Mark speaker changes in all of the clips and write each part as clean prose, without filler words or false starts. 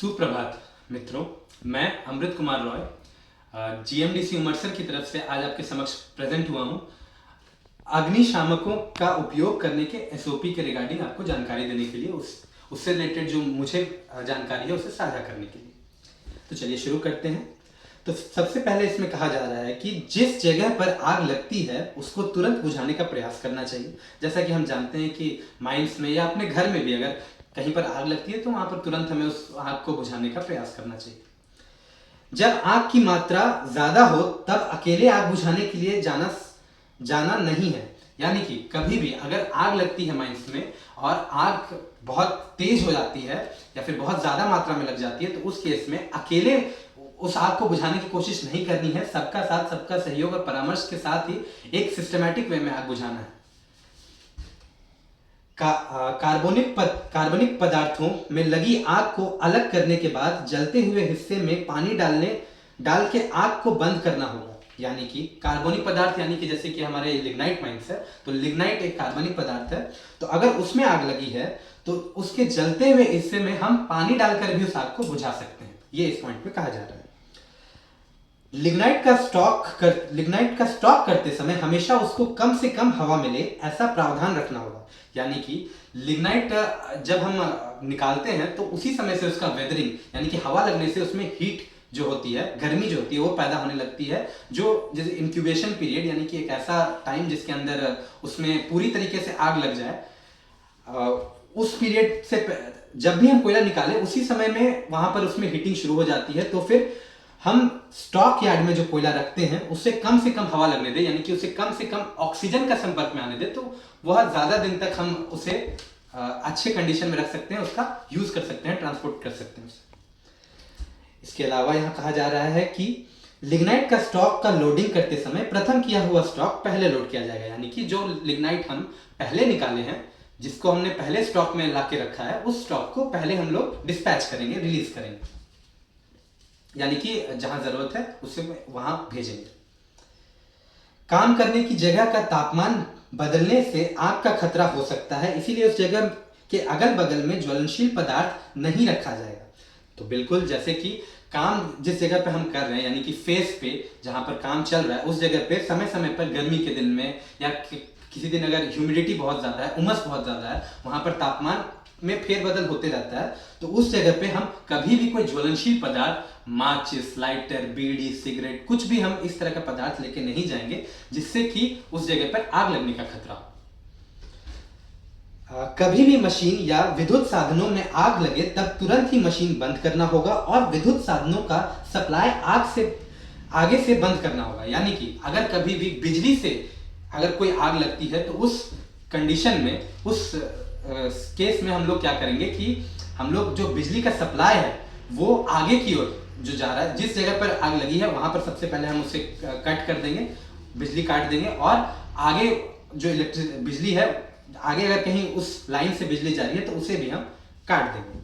Speaker 1: सुप्रभात मित्रों, मैं अमृत कुमार रॉय जीएमडीसी उमरसर की तरफ से आज आपके समक्ष प्रेजेंट हुआ हूँ। अग्निशामकों का उपयोग करने के एसओपी के रिगार्डिंग आपको जानकारी देने के लिए उससे रिलेटेड जो मुझे जानकारी है उसे साझा करने के लिए। तो चलिए शुरू करते हैं। तो सबसे पहले इसमें कहा जा रहा है कि जिस जगह पर आग लगती है उसको तुरंत बुझाने का प्रयास करना चाहिए। जैसा कि हम जानते हैं कि माइंस में या अपने घर में भी अगर कहीं पर आग लगती है तो वहां पर तुरंत हमें उस आग को बुझाने का प्रयास करना चाहिए। जब आग की मात्रा ज्यादा हो तब अकेले आग बुझाने के लिए जाना नहीं है। यानी कि कभी भी अगर आग लगती है माइंस में और आग बहुत तेज हो जाती है या फिर बहुत ज्यादा मात्रा में लग जाती है तो उस केस में अकेले उस आग को बुझाने की कोशिश नहीं करनी है। सबका साथ, सबका सहयोग और परामर्श के साथ ही एक सिस्टमैटिक वे में आग बुझाना है। कार्बनिक पदार्थों में लगी आग को अलग करने के बाद जलते हुए हिस्से में पानी डाल के आग को बंद करना होगा। यानी कि कार्बनिक पदार्थ यानी कि जैसे कि हमारे लिग्नाइट माइंस है तो लिग्नाइट एक कार्बनिक पदार्थ है। तो अगर उसमें आग लगी है तो उसके जलते हुए हिस्से में हम पानी डालकर भी उस आग को बुझा सकते हैं। ये इस पॉइंट पे कहा जा रहा है। लिग्नाइट का स्टॉक करते समय हमेशा उसको कम से कम हवा मिले ऐसा प्रावधान रखना होगा। यानी कि लिग्नाइट जब हम निकालते हैं तो उसी समय से उसका वेदरिंग यानी कि हवा लगने से उसमें हीट जो होती है, गर्मी जो होती है वो पैदा होने लगती है। जो जैसे इंक्यूबेशन पीरियड यानी कि एक ऐसा टाइम जिसके अंदर उसमें पूरी तरीके से आग लग जाए, उस पीरियड से जब भी हम कोयला निकालें उसी समय में वहां पर उसमें हीटिंग शुरू हो जाती है। तो फिर हम स्टॉक यार्ड में जो कोयला रखते हैं उससे कम हवा लगने दें, यानी कि उसे कम से कम ऑक्सीजन का संपर्क में आने दें, तो वह ज्यादा दिन तक हम उसे अच्छे कंडीशन में रख सकते हैं, उसका यूज कर सकते हैं, ट्रांसपोर्ट कर सकते हैं उसे। इसके अलावा यहाँ कहा जा रहा है कि लिग्नाइट का स्टॉक का लोडिंग करते समय प्रथम किया हुआ स्टॉक पहले लोड किया जाएगा। यानी कि जो लिग्नाइट हम पहले निकाले हैं, जिसको हमने पहले स्टॉक में ला के रखा है, उस स्टॉक को पहले हम लोग डिस्पैच करेंगे, रिलीज करेंगे, यानी कि जहां जरूरत है उसे वहां भेजेंगे। काम करने की जगह का तापमान बदलने से आग का खतरा हो सकता है, इसीलिए उस जगह के अगल बगल में ज्वलनशील पदार्थ नहीं रखा जाएगा। तो बिल्कुल जैसे कि काम जिस जगह पे हम कर रहे हैं यानी कि फेस पे जहां पर काम चल रहा है उस जगह पे समय समय पर गर्मी के दिन में या किसी दिन अगर ह्यूमिडिटी बहुत ज्यादा है, उमस बहुत ज्यादा है, वहां पर तापमान में फेरबदल होते रहता है, तो उस जगह पे हम कभी भी कोई ज्वलनशील पदार्थ, माचिस, लाइटर, बीड़ी, सिगरेट, कुछ भी हम इस तरह का पदार्थ लेके नहीं जाएंगे जिससे कि उस जगह पर आग लगने का खतरा हो। कभी भी मशीन या विद्युत साधनों में आग लगे तब तुरंत ही मशीन बंद करना होगा और विद्युत साधनों का सप्लाई आगे से बंद करना होगा। यानी कि अगर कभी भी बिजली से अगर कोई आग लगती है तो उस कंडीशन में, उस केस में हम लोग क्या करेंगे कि हम लोग जो बिजली का सप्लाई है वो आगे की ओर जो जा रहा है, जिस जगह पर आग लगी है वहां पर सबसे पहले हम उसे कट कर देंगे, बिजली काट देंगे, और आगे जो इलेक्ट्रिक बिजली है, आगे अगर कहीं उस लाइन से बिजली जा रही है तो उसे भी हम काट देंगे।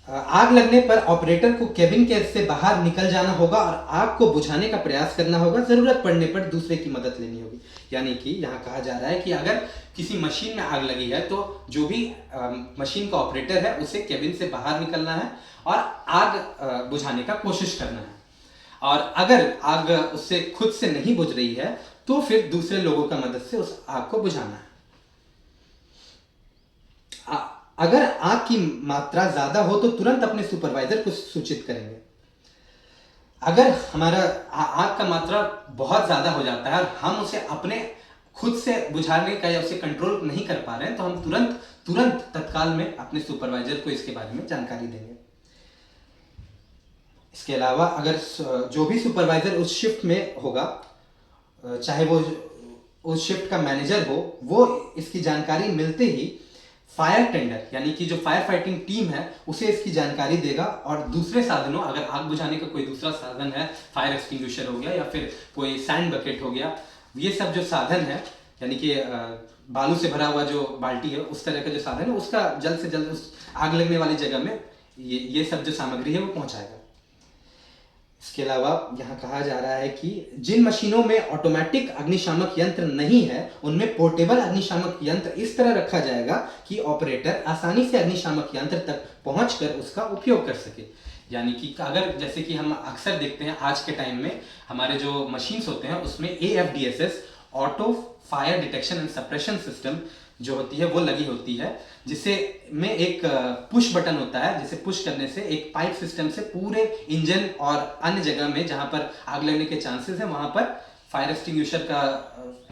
Speaker 1: आग लगने पर ऑपरेटर को केबिन के से बाहर निकल जाना होगा और आग को बुझाने का प्रयास करना होगा। जरूरत पड़ने पर दूसरे की मदद लेनी होगी। यानी कि यहाँ कहा जा रहा है कि अगर किसी मशीन में आग लगी है तो जो भी मशीन का ऑपरेटर है उसे केबिन से बाहर निकलना है और आग बुझाने का कोशिश करना है। और अगर आग उससे खुद से नहीं बुझ रही है तो फिर दूसरे लोगों का मदद से उस आग को बुझाना है। अगर आग की मात्रा ज्यादा हो तो तुरंत अपने सुपरवाइजर को सूचित करेंगे। अगर हमारा आग का मात्रा बहुत ज्यादा हो जाता है और हम उसे अपने खुद से बुझाने का या उसे कंट्रोल नहीं कर पा रहे हैं तो हम तुरंत तत्काल में अपने सुपरवाइजर को इसके बारे में जानकारी देंगे। इसके अलावा अगर जो भी सुपरवाइजर उस शिफ्ट में होगा, चाहे वो उस शिफ्ट का मैनेजर हो, वो इसकी जानकारी मिलते ही फायर टेंडर यानी कि जो फायर फाइटिंग टीम है उसे इसकी जानकारी देगा और दूसरे साधनों, अगर आग बुझाने का कोई दूसरा साधन है, फायर एक्सटिंग्विशर हो गया या फिर कोई सैंड बकेट हो गया, ये सब जो साधन है यानी कि बालू से भरा हुआ जो बाल्टी है, उस तरह का जो साधन है उसका जल्द से जल्द उस आग लगने वाली जगह में ये सब जो सामग्री है वो पहुंचाएगा। इसके अलावा यहाँ कहा जा रहा है कि जिन मशीनों में ऑटोमेटिक अग्निशामक यंत्र नहीं है उनमें पोर्टेबल अग्निशामक यंत्र इस तरह रखा जाएगा कि ऑपरेटर आसानी से अग्निशामक यंत्र तक पहुंचकर उसका उपयोग कर सके। यानी कि अगर जैसे कि हम अक्सर देखते हैं आज के टाइम में हमारे जो मशीन्स होते हैं उसमें AFDSS auto fire detection and suppression system जो होती है वो लगी होती है, जिसे में एक पुश बटन होता है, जिसे पुश करने से एक पाइप सिस्टम से पूरे इंजन और अन्य जगह में जहां पर आग लगने के चांसेस है वहां पर फायर एक्सटिंग्विशर का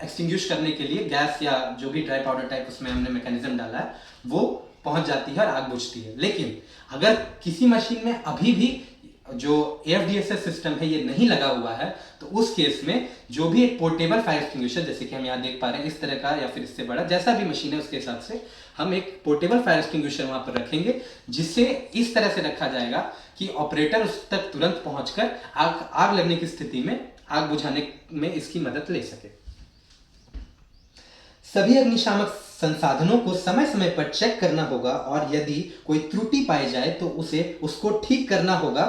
Speaker 1: एक्सटिंग्विश करने के लिए गैस या जो भी ड्राई पाउडर टाइप उसमें हमने मैकेनिज्म डाला है वो पहुंच जाती है और आग बुझती है। लेकिन अगर किसी मशीन में अभी भी जो AFDSS सिस्टम है ये नहीं लगा हुआ है तो उस केस में जो भी एक पोर्टेबल फायर एक्सटिंग्विशर, जैसे कि हम यहाँ देख पा रहे हैं इस तरह का या फिर इससे बड़ा, जैसा भी मशीन है उसके हिसाब से हम एक पोर्टेबल फायर एक्सटिंग्विशर वहां पर रखेंगे, जिसे इस तरह से रखा जाएगा कि ऑपरेटर उस तक तुरंत पहुंचकर आग लगने की स्थिति में आग बुझाने में इसकी मदद ले सके। सभी अग्निशामक संसाधनों को समय समय पर चेक करना होगा और यदि कोई त्रुटि पाई जाए तो उसको ठीक करना होगा,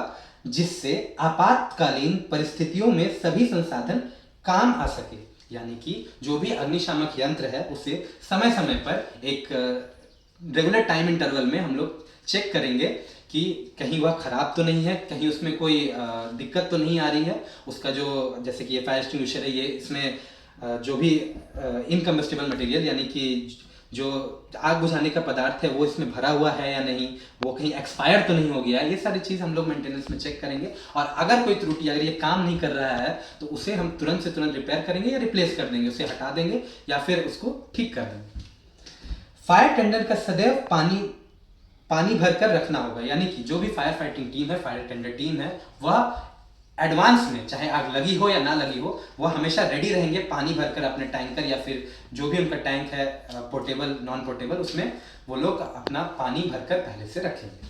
Speaker 1: जिससे आपातकालीन परिस्थितियों में सभी संसाधन काम आ सके। यानी कि जो भी अग्निशामक यंत्र है उसे समय समय पर एक रेगुलर टाइम इंटरवल में हम लोग चेक करेंगे कि कहीं वह खराब तो नहीं है, कहीं उसमें कोई दिक्कत तो नहीं आ रही है। उसका जो जैसे कि ये फायर एक्सटिंग्विशर है ये इसमें जो भी इनकम्बस्टिबल मटेरियल यानी कि जो आग बुझाने का पदार्थ है वो इसमें भरा हुआ है या नहीं, वो कहीं एक्सपायर तो नहीं हो गया, ये सारी चीज़ हम लोग मेंटेनेंस में चेक करेंगे। और अगर कोई त्रुटि, अगर ये काम नहीं कर रहा है तो उसे हम तुरंत से तुरंत रिपेयर करेंगे या रिप्लेस कर देंगे, उसे हटा देंगे या फिर उसको ठीक कर देंगे। फायर टेंडर का सदैव पानी भरकर रखना होगा। यानी कि जो भी फायर फाइटिंग टीम है, फायर टेंडर टीम है, वह एडवांस में चाहे आग लगी हो या ना लगी हो वो हमेशा रेडी रहेंगे पानी भरकर अपने टैंकर या फिर जो भी उनका टैंक है पोर्टेबल नॉन पोर्टेबल, उसमें वो लोग अपना पानी भरकर पहले से रखेंगे।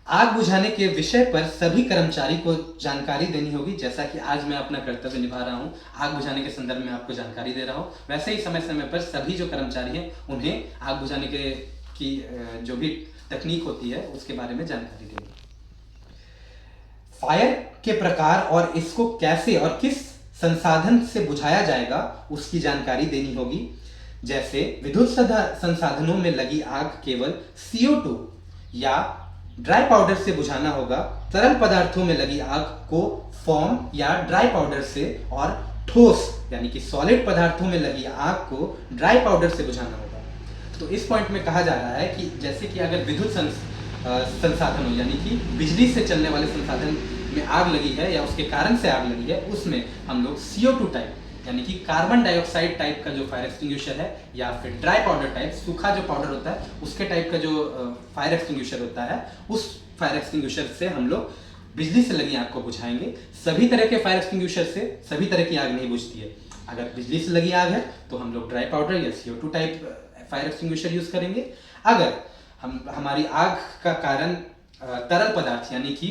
Speaker 1: आग बुझाने के विषय पर सभी कर्मचारी को जानकारी देनी होगी। जैसा कि आज मैं अपना कर्तव्य निभा रहा हूँ, आग बुझाने के संदर्भ में आपको जानकारी दे रहा हूँ, वैसे ही समय समय पर सभी जो कर्मचारी हैं उन्हें आग बुझाने की जो भी तकनीक होती है उसके बारे में जानकारी देनी। फायर के प्रकार और इसको कैसे और किस संसाधन से बुझाया जाएगा उसकी जानकारी देनी होगी। जैसे विद्युत संसाधनों में लगी आग केवल CO2 या ड्राई पाउडर से बुझाना होगा। तरल पदार्थों में लगी आग को फोम या ड्राई पाउडर से, और ठोस यानी कि सॉलिड पदार्थों में लगी आग को ड्राई पाउडर से बुझाना होगा। तो इस पॉइंट में कहा जा रहा है कि जैसे कि अगर विद्युत संसाधनों यानी कि बिजली से चलने वाले संसाधन में आग लगी है या उसके कारण से आग लगी है, उसमें हम लोग CO2 टाइप यानी कि कार्बन डाइऑक्साइड टाइप का जो फायर एक्सटिंग्विशर है या फिर ड्राई पाउडर टाइप सूखा जो पाउडर होता है उसके टाइप का जो फायर एक्सटिंग्विशर होता है, उस फायर एक्सटिंग्विशर से हम लोग बिजली से लगी आग को बुझाएंगे। सभी तरह के फायर एक्सटिंग्विशर से सभी तरह की आग नहीं बुझती है। अगर बिजली से लगी आग है तो हम लोग ड्राई पाउडर या CO2 type fire extinguisher use करेंगे। अगर हमारी आग का कारण तरल पदार्थ यानी कि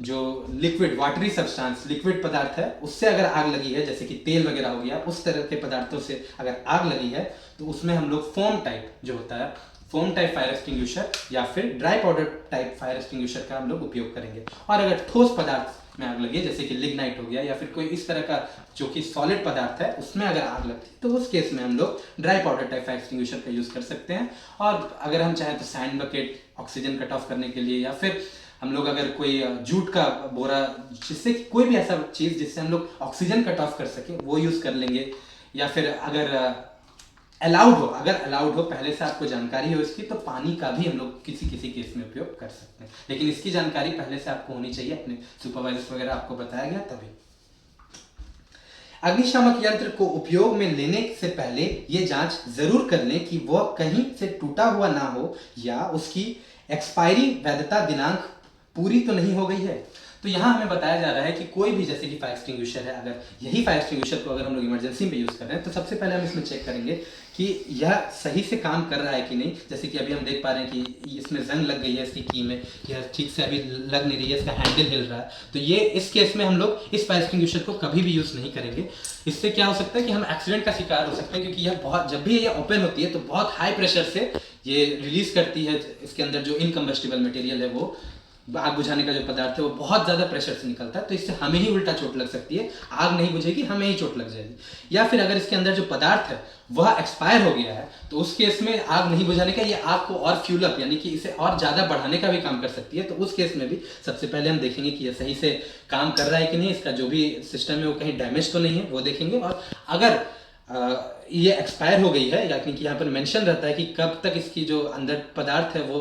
Speaker 1: जो लिक्विड वाटरी सब्सटेंस लिक्विड पदार्थ है उससे अगर आग लगी है, जैसे कि तेल वगैरह हो गया, उस तरह के पदार्थों से अगर आग लगी है तो उसमें हम लोग फोम टाइप जो होता है फोम टाइप फायर एक्सटिंग्विशर या फिर dry powder type fire extinguisher का हम लोग उपयोग करेंगे। और अगर ठोस पदार्थ में आग लगी है जैसे कि लिग्नाइट हो गया या फिर कोई इस तरह का जो कि सॉलिड पदार्थ है उसमें अगर आग लगती है तो उस केस में हम लोग dry powder type fire extinguisher का यूज कर सकते हैं। और अगर हम चाहें तो sand bucket oxygen cut off करने के लिए, या फिर हम लोग अगर कोई जूट का बोरा, जिससे कोई भी ऐसा चीज जिससे हम लोग ऑक्सीजन कट ऑफ कर सके वो यूज कर लेंगे। या फिर अगर अलाउड हो पहले से आपको जानकारी हो इसकी, तो पानी का भी हम लोग किसी केस में उपयोग कर सकते हैं, लेकिन इसकी जानकारी पहले से आपको होनी चाहिए, अपने सुपरवाइजर वगैरह आपको बताया गया तभी। अग्निशामक यंत्र को उपयोग में लेने से पहले ये जांच जरूर कर लें कि वह कहीं से टूटा हुआ ना हो या उसकी एक्सपायरी वैधता दिनांक पूरी तो नहीं हो गई है। तो यहाँ हमें बताया जा रहा है कि कोई भी जैसे कि फायर एक्सटिंग्विशर है, अगर यही फायर एक्सटिंग्विशर को अगर हम लोग इमरजेंसी में यूज़ कर रहे हैं तो सबसे पहले हम इसमें चेक करेंगे कि यह सही से काम कर रहा है कि नहीं। जैसे कि अभी हम देख पा रहे हैं कि इसमें जंग लग गई है इसकी की में, यह ठीक से अभी लग नहीं रही है, इसका हैंडल हिल रहा है। तो ये इस केस में हम लोग इस फायर एक्सटिंग्विशर को कभी भी यूज़ नहीं करेंगे। इससे क्या हो सकता है कि हम एक्सीडेंट का शिकार हो सकते हैं, क्योंकि यह बहुत, जब भी ये ओपन होती है तो बहुत हाई प्रेशर से ये रिलीज करती है इसके अंदर जो इनकम्बस्टिबल मटेरियल है वो, आग बुझाने का जो पदार्थ है वो बहुत ज़्यादा प्रेशर से निकलता है, तो इससे हमें ही उल्टा चोट लग सकती है, आग नहीं बुझेगी, हमें ही चोट लग जाएगी। या फिर अगर इसके अंदर जो पदार्थ है वह एक्सपायर हो गया है, तो उस केस में आग नहीं बुझाने का, ये आग को और फ्यूल अप यानी कि इसे और ज़्यादा बढ़ाने का भी काम कर सकती है। तो उस केस में भी सबसे पहले हम देखेंगे कि ये सही से काम कर रहा है कि नहीं, इसका जो भी सिस्टम है वो कहीं डैमेज तो नहीं है, वो देखेंगे। और अगर ये एक्सपायर हो गई है, यानी कि यहाँ पर मेंशन रहता है कि कब तक इसकी जो अंदर पदार्थ है वो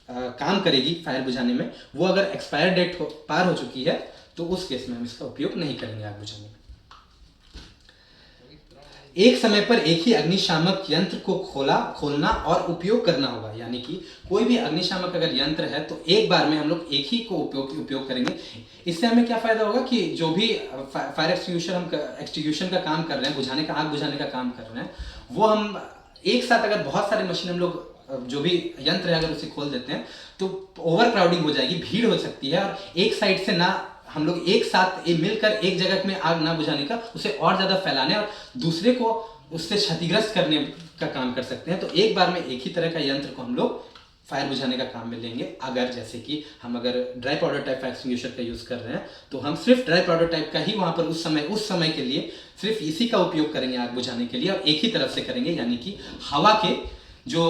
Speaker 1: काम करेगी फायर बुझाने में, वो अगर एक्सपायर डेट पार हो चुकी है तो उस केस में हम इसका उपयोग नहीं करेंगे आग बुझाने में। एक समय पर एक ही अग्निशामक यंत्र को खोलना और उपयोग करना होगा, यानी कि कोई भी अग्निशामक अगर यंत्र है तो एक बार में हम लोग एक ही को उपयोग करेंगे। इससे हमें क्या फायदा होगा कि जो भी फायर एक्सटिंग्विशन का काम कर रहे हैं, आग बुझाने का काम कर रहे हैं, वो हम एक साथ अगर बहुत सारे मशीन हम लोग जो भी यंत्र है अगर उसे खोल देते हैं तो ओवर क्राउडिंग हो जाएगी, भीड़ हो सकती है, और एक साइड से ना हम लोग एक साथ मिलकर एक जगह में आग ना बुझाने का, उसे और ज्यादा फैलाने और दूसरे को उससे क्षतिग्रस्त करने का काम कर सकते हैं। तो एक बार में एक ही तरह का यंत्र को हम लोग फायर बुझाने का काम में लेंगे। अगर जैसे कि हम अगर dry powder type fire extinguisher का यूज कर रहे हैं तो हम सिर्फ ड्राई पाउडर टाइप का ही वहां पर उस समय के लिए सिर्फ इसी का उपयोग करेंगे आग बुझाने के लिए, और एक ही तरफ से करेंगे, यानी कि हवा के जो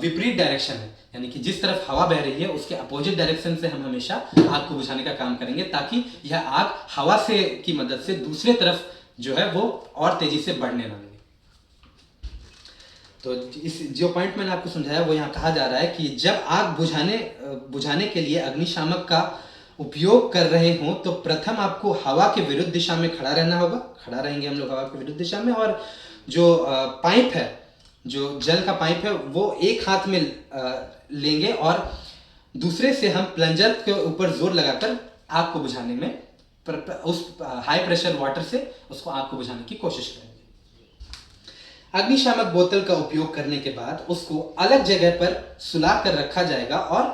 Speaker 1: विपरीत डायरेक्शन है, यानी कि जिस तरफ हवा बह रही है उसके अपोजिट डायरेक्शन से हम हमेशा आग को बुझाने का काम करेंगे, ताकि यह आग हवा से की मदद से दूसरे तरफ जो है वो और तेजी से बढ़ने लगे। तो इस जो पॉइंट मैंने आपको समझाया वो यहाँ कहा जा रहा है कि जब आग बुझाने के लिए अग्निशामक का उपयोग कर रहे हो तो प्रथम आपको हवा के विरुद्ध दिशा में खड़ा रहना होगा। खड़ा रहेंगे हम लोग हवा के विरुद्ध दिशा में, और जो पाइप है, जो जल का पाइप है, वो एक हाथ में लेंगे और दूसरे से हम प्लंजर के ऊपर जोर लगाकर आग को बुझाने में उस हाई प्रेशर वाटर से उसको आग को बुझाने की कोशिश करेंगे। अग्निशामक बोतल का उपयोग करने के बाद उसको अलग जगह पर सुला कर रखा जाएगा और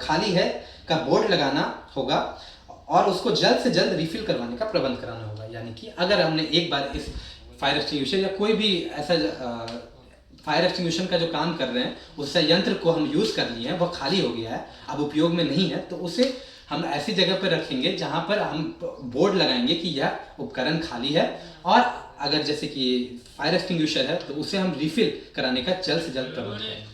Speaker 1: खाली है का बोर्ड लगाना होगा और उसको जल्द से जल्द रिफिल करवाने का प्रबंध कराना होगा। यानी कि अगर हमने एक बार इस फायर एक्सटिंग्विशर या कोई भी ऐसा फायर एक्सटिंग्विशन का जो काम कर रहे हैं उस यंत्र को हम यूज कर लिए हैं, वह खाली हो गया है, अब उपयोग में नहीं है, तो उसे हम ऐसी जगह पर रखेंगे जहां पर हम बोर्ड लगाएंगे कि यह उपकरण खाली है, और अगर जैसे कि फायर एक्सटिंग्विशर है तो उसे हम रिफिल कराने का जल्द से जल्द प्रबंध करेंगे।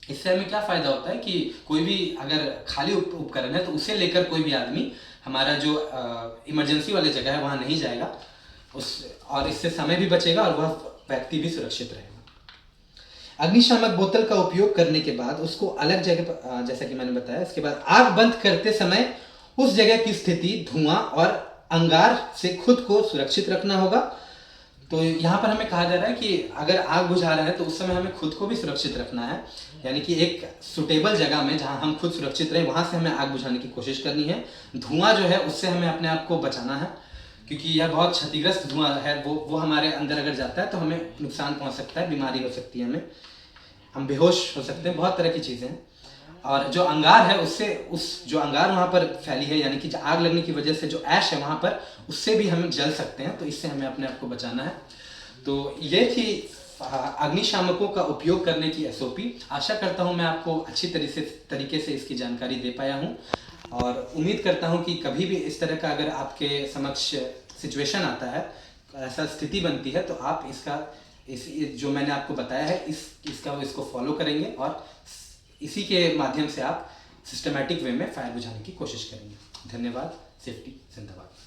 Speaker 1: इससे हमें क्या फायदा होता है कि कोई भी अगर खाली उपकरण है तो उसे लेकर कोई भी आदमी हमारा जो इमरजेंसी वाली जगह है वहां नहीं जाएगा, और इससे समय भी बचेगा और वह व्यक्ति भी सुरक्षित रहेगा। अग्निशामक बोतल का उपयोग करने के बाद उसको अलग जगह पर, जैसा कि मैंने बताया, इसके बाद आग बंद करते समय उस जगह की स्थिति, धुआं और अंगार से खुद को सुरक्षित रखना होगा। तो यहाँ पर हमें कहा जा रहा है कि अगर आग बुझा रहे हैं तो उस समय हमें खुद को भी सुरक्षित रखना है, यानी कि एक सुटेबल जगह में जहाँ हम खुद सुरक्षित रहें वहां से हमें आग बुझाने की कोशिश करनी है। धुआं जो है उससे हमें अपने आप को बचाना है, क्योंकि यह बहुत क्षतिग्रस्त धुआं है, वो हमारे अंदर अगर जाता है तो हमें नुकसान पहुंच सकता है, बीमारी हो सकती है, हम बेहोश हो सकते हैं, बहुत तरह की चीज़ें हैं। और जो अंगार है उससे जो अंगार वहाँ पर फैली है, यानी कि आग लगने की वजह से जो ऐश है वहाँ पर, उससे भी हम जल सकते हैं, तो इससे हमें अपने आप को बचाना है। तो ये थी अग्निशामकों का उपयोग करने की एसओपी। आशा करता हूँ मैं आपको अच्छी तरीके से इसकी जानकारी दे पाया हूँ, और उम्मीद करता हूँ कि कभी भी इस तरह का अगर आपके समक्ष सिचुएशन आता है, ऐसा स्थिति बनती है, तो आप जो मैंने आपको बताया है इसको फॉलो करेंगे और इसी के माध्यम से आप सिस्टमैटिक वे में फायर बुझाने की कोशिश करेंगे। धन्यवाद। सेफ्टी जिंदाबाद।